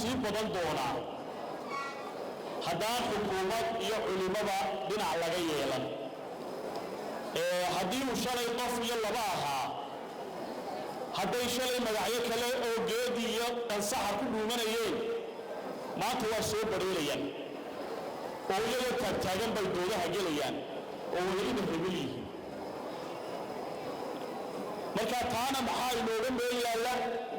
sii badan doonaa haddaan xukuumad iyo culimada dhinac laga yeelan haddii uu shalay qof iyo laba ahaa hadday shalay magacyo kale oo geedi iyo qansaxa ku dhuumanayeen maanta waa soo badheelayaan oo iyaga taagtaagan bay doodaha gelayaan oo welina hebel yihiin marka taana maxaa inooga meel yaalla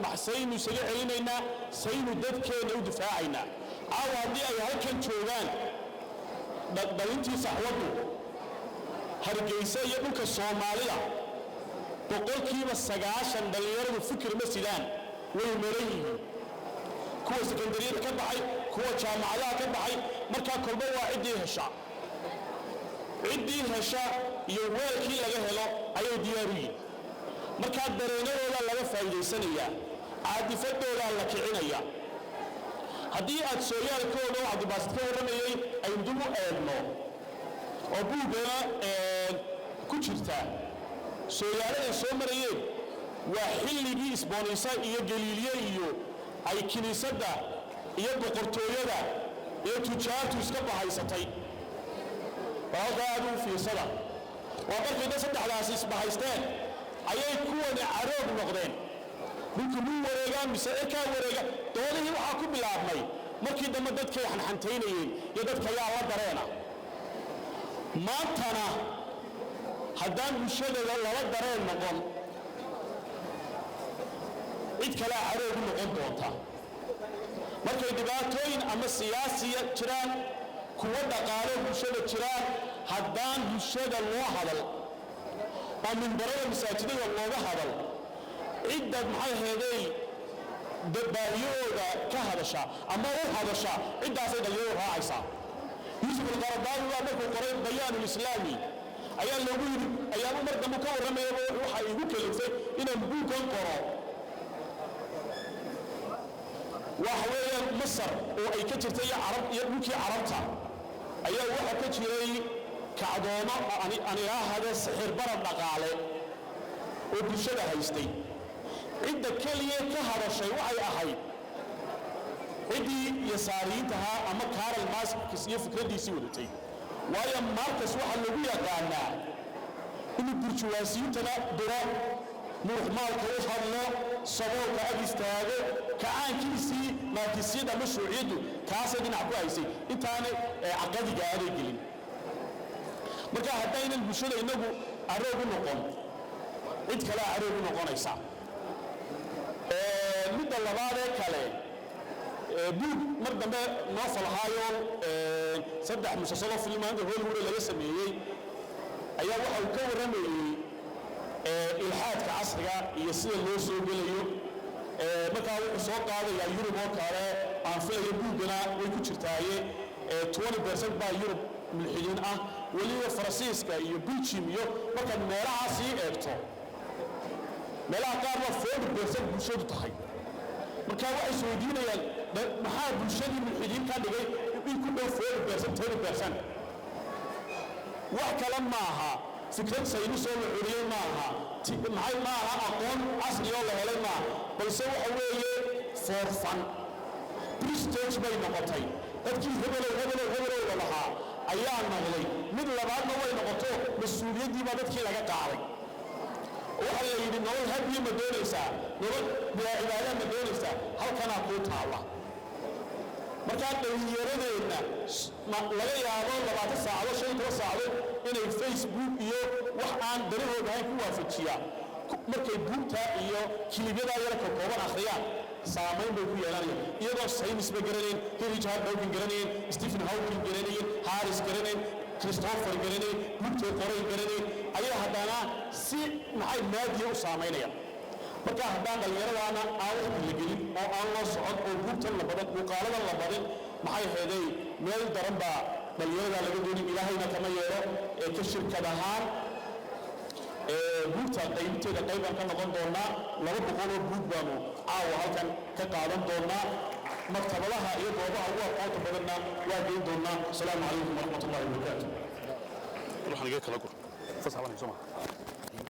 maxsaynu isaga celinaynaa saynu dadkeena u difaacaynaa caawa haddii ay halkan joogaan dhalintii saxwaddu hargeysa iyo dhulka soomaalida boqolkiiba 90 dhalinyaradu fikir ma sidaan way maran yihiin kuwa sekondariyada ka baxay kuwa jaamacadaha ka baxay markaa kolba waa ciddii hesha iyo weelkii laga helo ayay diyaar u yihiin markaa dareenadooda laga faa'iidaysanayaa caadifadooda la kicinaya haddii aad sooyaalkooda oo cabdibaasid ka warramayay ay dib u eegno oo buugana ku jirta sooyaaladay soo marayeen waa xilligii isboonaysa iyo galiiliye iyo ay kiniisadda iyo boqortooyada iyo tujaartu iska bahaysatay halkaa aad u fiirsada waa markayda saddexdaasi isbahaysteen ayay kuwani caroog noqdeen dhulka muu wareegaan mise erkaa wareega doodihii waxaa ku bilaabmay markii dambe dadkay xanxantaynayeen iyo dadka yaa la dareena maantana haddaan bulshadooda lala dareen noqon cid kalea caroogu noqon doonta markay dhibaatooyin ama siyaasiya jiraan kuwa dhaqaalo bulshada jiraan haddaan bulshada loo hadal oo minbarada masaajidada looga hadal cidda maxay heeday dabaahiyooda ka hadasha ama u hadasha ciddaasay dhalinyaradu raacaysaa yuusuf alqaradaawi waa markuu qoray bayaanul islaami ayaa loogu yidhi ayaanu mar dambe ka warramayaba waxa igu kaliftay inaan buuggan qoro waxa weeyaan masar oo ay ka jirtay iyo dhulkii carabta ayaa waxa ka jiray kacdoomo aan ilaahada sixir barad dhaqaale oo bulshada haystay cidda keliya ka hadashay waxay ahayd ciddii yasaariyiintahaa ama Karl Marx iyo fikradiisii wadatay waayo Marx waxa lagu yaqaanaa inuu burjuwaasiintana diro muruxmaalka u hadlo saboolka ag istaago kacaankiisii maarkisyada mashruuciyadu kaasay dhinac ku haysay intaana caqadiga aaday gelin marka haddaynan bulshada inagu aroogu noqon cid kale aroogu noqonaysa midda labaadee kale buug mar dambe noo falahaayo saddex musalsalo filmaanta Hollywood laga sameeyey ayaa waxa uu ka warramayay ilhaadka casriga iyo sida loo soo gelayo markaa wuxuu soo qaadayaa Yurub oo kale aan filayo buugana way ku jirtaaye 20% baa Yurub milxiin ah waliba Faransiiska iyo Belgium iyo marka meelahaas eegto meelaha qaar waa 40% bulshadu tahay marka waxay soo diinayaan maxaa bulshadii milxiin ka dhigay in ku dhow 40% 10% wax kale maaha fikrad saynis oo la xuriyay maaha maaha aqoon casri oo la helay maaha balse waxa weeye for fun prestige bay noqotay dadkii hebel lahaa ayaa noqday mid labaadna way noqoto mas'uuliyaddii baa dadkii laga qaaday waxa la yidhi nolol haddii ma doonaysaa nolol bilaa cibaada ma doonaysaa halkanaa kuu taalla markaa dhalinyaradeenna laga yaabo 20 saacadood 15 saacadood inay Facebook iyo wax aan darahooda ahayn ku waafajiyaan markay buugta iyo kilibyada yar ka kooban akhriyaan saamayn bay ku yeelanayaan iyadoo saynis ba garaneen Richard Dawkins garaneen Stephen Hawking garaneen Harris garaneen Christopher garaneen buugta qoray garaneen ayaa haddana si maxay maadiyo u saameynayaan marka haddaan dhalinyaradaana aan wax la gelin oo aan loo socod oo buugtan la badan muuqaalada la badan maxay heeday meel daran baa dhalinyarada laga doonay ilaahayna kama yeelo ka shirkad ahaan buugta qaybteeda qayban ka noqon doonaa 200 oo buug baanu caawa halkan ka qaadan doonaa maktabadaha iyo goobaha ugu aqoonta badanna waa geyn doonaa. Assalaamu calaykum waraxmatullaahi wabarakaatuh.